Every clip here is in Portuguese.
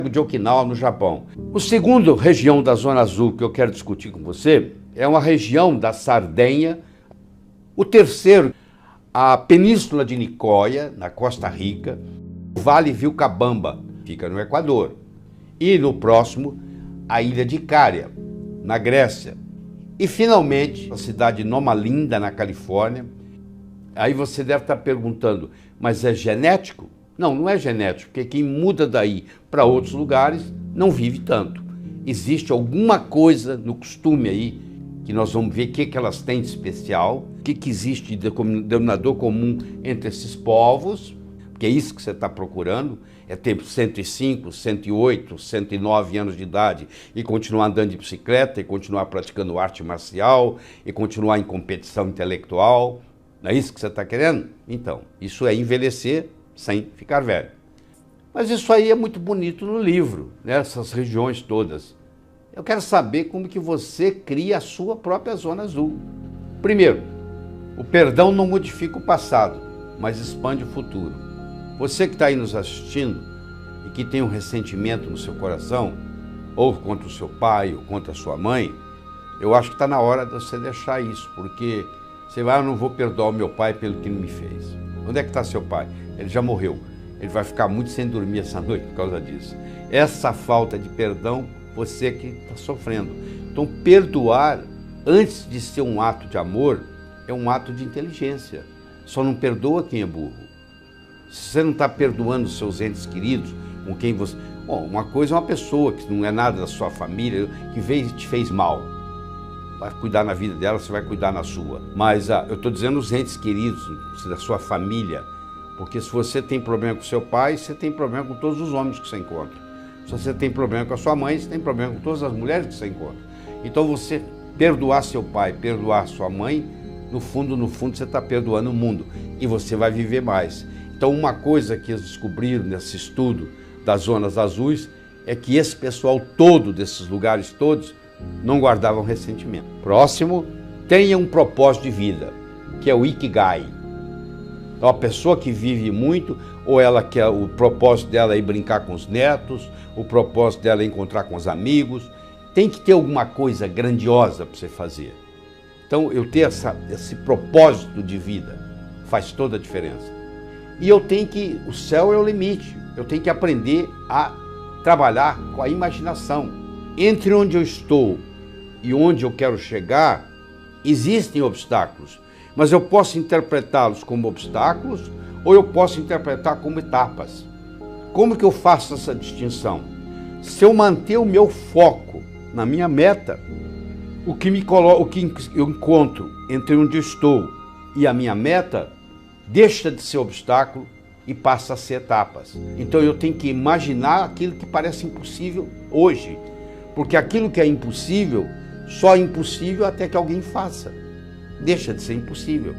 de Okinawa, no Japão. O segundo região da Zona Azul que eu quero discutir com você é uma região da Sardenha. O terceiro, a Península de Nicoya, na Costa Rica. O Vale Vilcabamba, fica no Equador. E no próximo, a ilha de Icária, na Grécia. E finalmente, a cidade de Loma Linda, na Califórnia. Aí você deve estar perguntando, mas é genético? Não, não é genético, porque quem muda daí para outros lugares não vive tanto. Existe alguma coisa no costume aí, que nós vamos ver o que elas têm de especial, o que existe de denominador comum entre esses povos, porque é isso que você está procurando, é ter 105, 108, 109 anos de idade e continuar andando de bicicleta, e continuar praticando arte marcial, e continuar em competição intelectual. Não é isso que você está querendo? Então, isso é envelhecer sem ficar velho. Mas isso aí é muito bonito no livro, né? Essas regiões todas. Eu quero saber como que você cria a sua própria Zona Azul. Primeiro, o perdão não modifica o passado, mas expande o futuro. Você que está aí nos assistindo e que tem um ressentimento no seu coração, ou contra o seu pai, ou contra a sua mãe, eu acho que está na hora de você deixar isso, porque você vai, eu não vou perdoar o meu pai pelo que ele me fez. Onde é que está seu pai? Ele já morreu. Ele vai ficar muito sem dormir essa noite por causa disso. Essa falta de perdão, você que está sofrendo. Então, perdoar, antes de ser um ato de amor, é um ato de inteligência. Só não perdoa quem é burro. Se você não está perdoando os seus entes queridos, com quem você... Bom, uma coisa é uma pessoa que não é nada da sua família, que veio e te fez mal. Vai cuidar na vida dela, você vai cuidar na sua. Mas eu estou dizendo os entes queridos da sua família, porque se você tem problema com seu pai, você tem problema com todos os homens que você encontra. Se você tem problema com a sua mãe, você tem problema com todas as mulheres que você encontra. Então você perdoar seu pai, perdoar sua mãe, no fundo, você está perdoando o mundo e você vai viver mais. Então uma coisa que eles descobriram nesse estudo das zonas azuis é que esse pessoal todo, desses lugares todos, não guardavam ressentimento. Próximo, tenha um propósito de vida, que é o Ikigai. Então, a pessoa que vive muito, ou ela quer, o propósito dela é ir brincar com os netos, o propósito dela é encontrar com os amigos, tem que ter alguma coisa grandiosa para você fazer. Então, eu ter esse propósito de vida faz toda a diferença. E eu tenho que, o céu é o limite, eu tenho que aprender a trabalhar com a imaginação. Entre onde eu estou e onde eu quero chegar, existem obstáculos, mas eu posso interpretá-los como obstáculos ou eu posso interpretar como etapas. Como que eu faço essa distinção? Se eu manter o meu foco na minha meta, o que eu encontro entre onde eu estou e a minha meta deixa de ser obstáculo e passa a ser etapas. Então eu tenho que imaginar aquilo que parece impossível hoje. Porque aquilo que é impossível, só é impossível até que alguém faça. Deixa de ser impossível.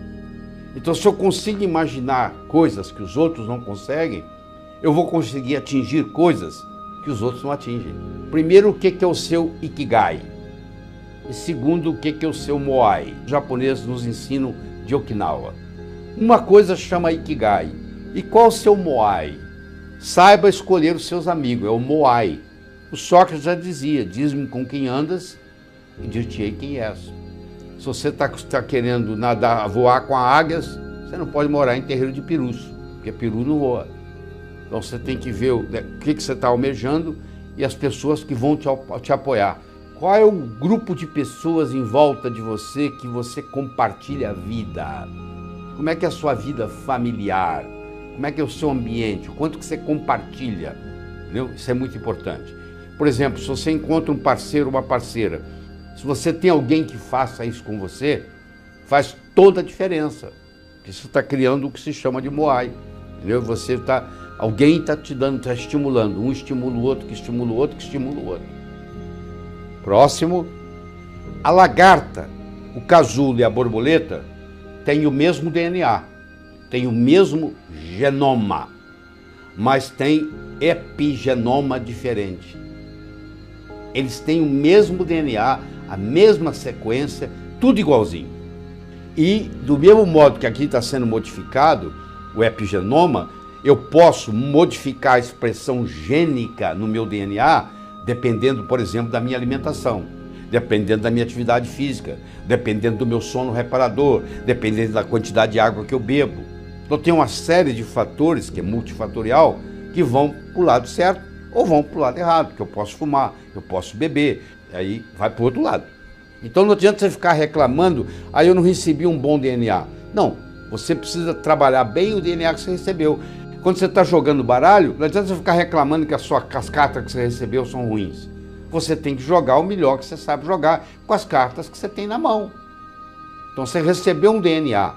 Então, se eu consigo imaginar coisas que os outros não conseguem, eu vou conseguir atingir coisas que os outros não atingem. Primeiro, o que é o seu Ikigai? E segundo, o que é o seu Moai? Os japoneses nos ensinam de Okinawa. Uma coisa chama Ikigai. E qual o seu Moai? Saiba escolher os seus amigos, é o Moai. O Sócrates já dizia, diz-me com quem andas e dir-te-ei quem és. Se você está querendo nadar, voar com águias, você não pode morar em terreiro de perus, porque peru não voa. Então você tem que ver o que você está almejando e as pessoas que vão te apoiar. Qual é o grupo de pessoas em volta de você que você compartilha a vida? Como é que é a sua vida familiar? Como é que é o seu ambiente? O quanto que você compartilha? Entendeu? Isso é muito importante. Por exemplo, se você encontra um parceiro ou uma parceira, se você tem alguém que faça isso com você, faz toda a diferença. Porque você está criando o que se chama de Moai. Entendeu? Alguém está te dando, está estimulando. Um estimula o outro, que estimula o outro, que estimula o outro. Próximo, a lagarta, o casulo e a borboleta têm o mesmo DNA, têm o mesmo genoma, mas têm epigenoma diferente. Eles têm o mesmo DNA, a mesma sequência, tudo igualzinho. E do mesmo modo que aqui está sendo modificado o epigenoma, Eu posso modificar a expressão gênica no meu DNA dependendo, por exemplo, da minha alimentação, dependendo da minha atividade física, dependendo do meu sono reparador, dependendo da quantidade de água que eu bebo. Então tem uma série de fatores, que é multifatorial, que vão para o lado certo ou vão para o lado errado, que eu posso fumar, eu posso beber, aí vai para o outro lado. Então não adianta você ficar reclamando, aí eu não recebi um bom DNA. Não, você precisa trabalhar bem o DNA que você recebeu. Quando você está jogando baralho, não adianta você ficar reclamando que as cartas que você recebeu são ruins. Você tem que jogar o melhor que você sabe jogar com as cartas que você tem na mão. Então você recebeu um DNA,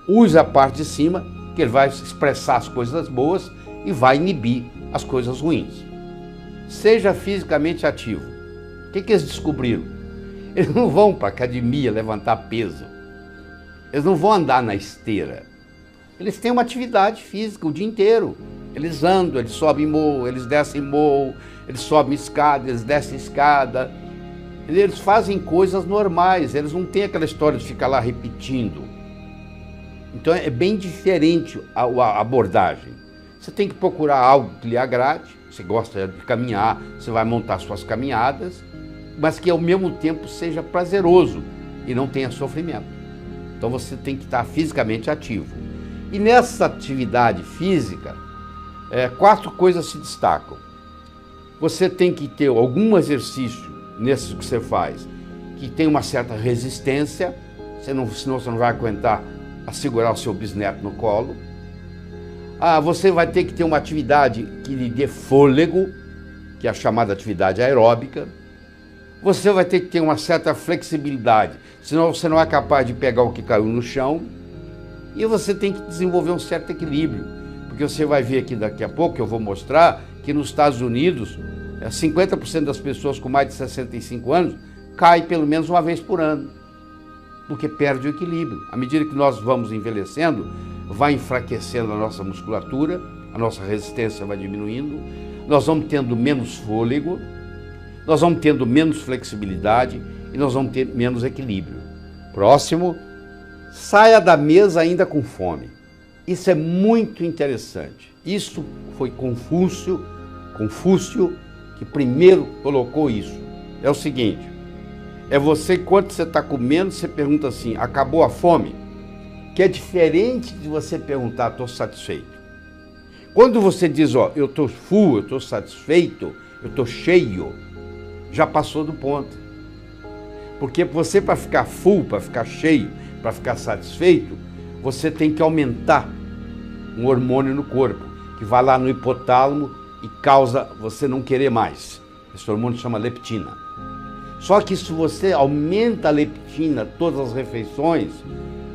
use a parte de cima, que ele vai expressar as coisas boas e vai inibir as coisas ruins. Seja fisicamente ativo. O que eles descobriram? Eles não vão para a academia levantar peso. Eles não vão andar na esteira. Eles têm uma atividade física o dia inteiro. Eles andam, eles sobem morro, eles descem morro, eles sobem escada, eles descem escada. Eles fazem coisas normais, eles não têm aquela história de ficar lá repetindo. Então é bem diferente a abordagem. Você tem que procurar algo que lhe agrade. Você gosta de caminhar, você vai montar suas caminhadas, mas que ao mesmo tempo seja prazeroso e não tenha sofrimento. Então você tem que estar fisicamente ativo. E nessa atividade física, 4 coisas se destacam. Você tem que ter algum exercício nesses que você faz, que tem uma certa resistência, senão você não vai aguentar a segurar o seu bisneto no colo. Você vai ter que ter uma atividade que lhe dê fôlego, que é a chamada atividade aeróbica. Você vai ter que ter uma certa flexibilidade, senão você não é capaz de pegar o que caiu no chão. E você tem que desenvolver um certo equilíbrio, porque você vai ver aqui daqui a pouco, eu vou mostrar, que nos Estados Unidos, 50% das pessoas com mais de 65 anos caem pelo menos uma vez por ano, porque perde o equilíbrio. À medida que nós vamos envelhecendo, vai enfraquecendo a nossa musculatura, a nossa resistência vai diminuindo, nós vamos tendo menos fôlego, nós vamos tendo menos flexibilidade e nós vamos ter menos equilíbrio. Próximo, saia da mesa ainda com fome. Isso é muito interessante. Isso foi Confúcio que primeiro colocou isso. É o seguinte, você, enquanto você está comendo, você pergunta assim, acabou a fome? Que é diferente de você perguntar, estou satisfeito. Quando você diz, eu estou full, eu estou satisfeito, eu estou cheio, já passou do ponto. Porque você, para ficar full, para ficar cheio, para ficar satisfeito, você tem que aumentar um hormônio no corpo, que vai lá no hipotálamo e causa você não querer mais. Esse hormônio chama leptina. Só que se você aumenta a leptina todas as refeições,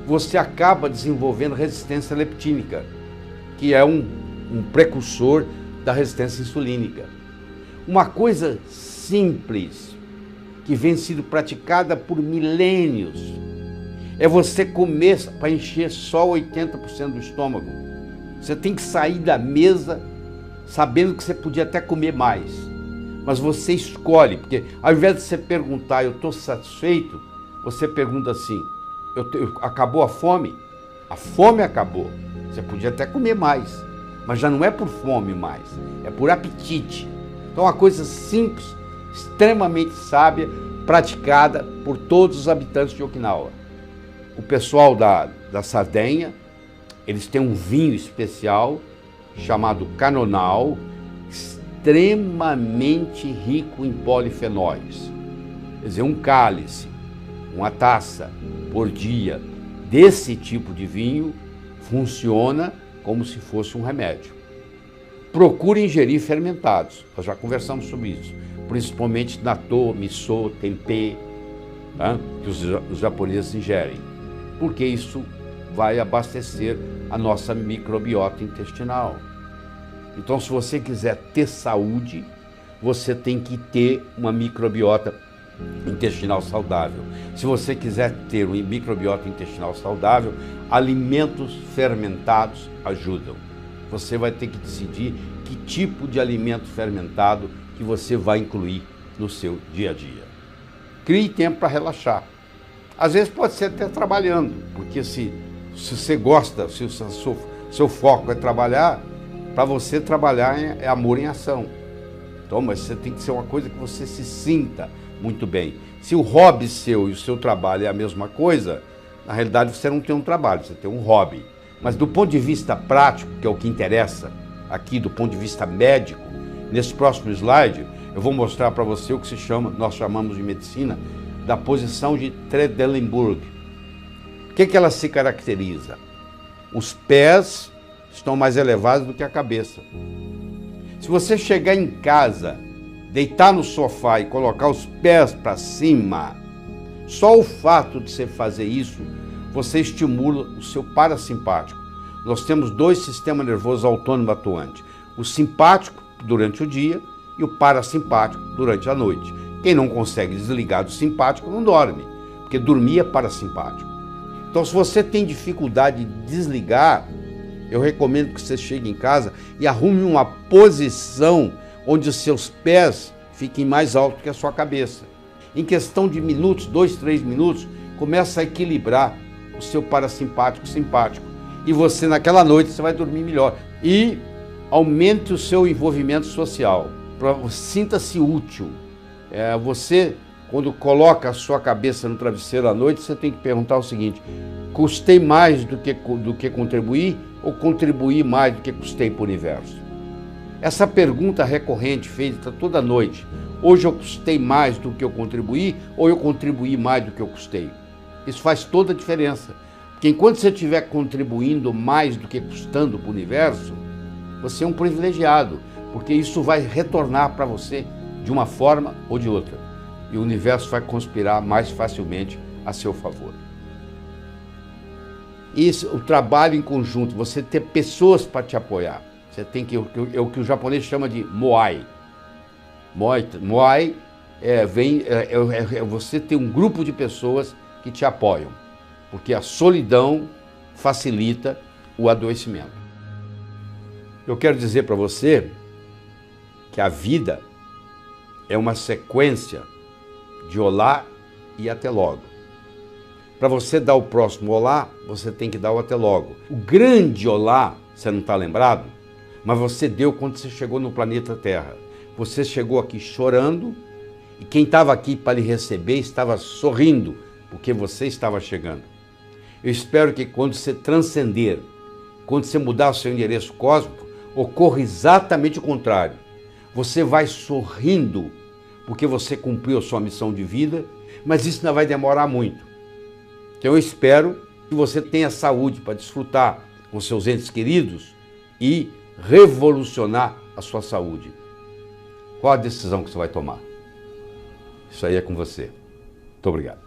você acaba desenvolvendo resistência leptínica, que é um precursor da resistência insulínica. Uma coisa simples, que vem sendo praticada por milênios, é você comer para encher só 80% do estômago. Você tem que sair da mesa sabendo que você podia até comer mais. Mas você escolhe, porque ao invés de você perguntar, eu estou satisfeito, você pergunta assim, acabou a fome? A fome acabou. Você podia até comer mais, mas já não é por fome mais, é por apetite. Então é uma coisa simples, extremamente sábia, praticada por todos os habitantes de Okinawa. O pessoal da Sardenha, eles têm um vinho especial chamado Canonal, extremamente rico em polifenóis. Quer dizer, um cálice, uma taça por dia desse tipo de vinho funciona como se fosse um remédio. Procure ingerir fermentados, nós já conversamos sobre isso, principalmente natto, miso, tempê, tá? Que os japoneses ingerem, porque isso vai abastecer a nossa microbiota intestinal. Então, se você quiser ter saúde, você tem que ter uma microbiota intestinal saudável. Se você quiser ter uma microbiota intestinal saudável, alimentos fermentados ajudam. Você vai ter que decidir que tipo de alimento fermentado que você vai incluir no seu dia a dia. Crie tempo para relaxar. Às vezes pode ser até trabalhando, porque se você gosta, se o seu foco é trabalhar, para você trabalhar é amor em ação. Então, mas você tem que ser uma coisa que você se sinta muito bem. Se o hobby seu e o seu trabalho é a mesma coisa, na realidade você não tem um trabalho, você tem um hobby. Mas do ponto de vista prático, que é o que interessa aqui, do ponto de vista médico, nesse próximo slide, eu vou mostrar para você o que nós chamamos de medicina, da posição de Trendelenburg. O que ela se caracteriza? Os pés estão mais elevados do que a cabeça. Se você chegar em casa, deitar no sofá e colocar os pés para cima, só o fato de você fazer isso, você estimula o seu parasimpático. Nós temos dois sistemas nervosos autônomos atuantes. O simpático durante o dia e o parasimpático durante a noite. Quem não consegue desligar do simpático não dorme, porque dormir é parasimpático. Então, se você tem dificuldade de desligar, eu recomendo que você chegue em casa e arrume uma posição onde os seus pés fiquem mais altos que a sua cabeça. Em questão de minutos, 2, 3 minutos, começa a equilibrar o seu parasimpático e simpático. E você, naquela noite, você vai dormir melhor. E aumente o seu envolvimento social. Sinta-se útil. Você, quando coloca a sua cabeça no travesseiro à noite, você tem que perguntar o seguinte: custei mais do que contribuí ou contribuí mais do que custei para o universo? Essa pergunta recorrente, feita toda noite: hoje eu custei mais do que eu contribuí ou eu contribuí mais do que eu custei? Isso faz toda a diferença. Porque enquanto você estiver contribuindo mais do que custando para o universo, você é um privilegiado, porque isso vai retornar para você de uma forma ou de outra. E o universo vai conspirar mais facilmente a seu favor. Isso, o trabalho em conjunto, você ter pessoas para te apoiar. Você tem que, é o que o japonês chama de moai. Moai é você ter um grupo de pessoas que te apoiam, porque a solidão facilita o adoecimento. Eu quero dizer para você que a vida é uma sequência de olá e até logo. Para você dar o próximo olá, você tem que dar o até logo. O grande olá, você não está lembrado? Mas você deu quando você chegou no planeta Terra. Você chegou aqui chorando e quem estava aqui para lhe receber estava sorrindo, porque você estava chegando. Eu espero que quando você transcender, quando você mudar o seu endereço cósmico, ocorra exatamente o contrário. Você vai sorrindo porque você cumpriu a sua missão de vida, mas isso não vai demorar muito. Então eu espero que você tenha saúde para desfrutar com seus entes queridos e revolucionar a sua saúde. Qual a decisão que você vai tomar? Isso aí é com você. Muito obrigado.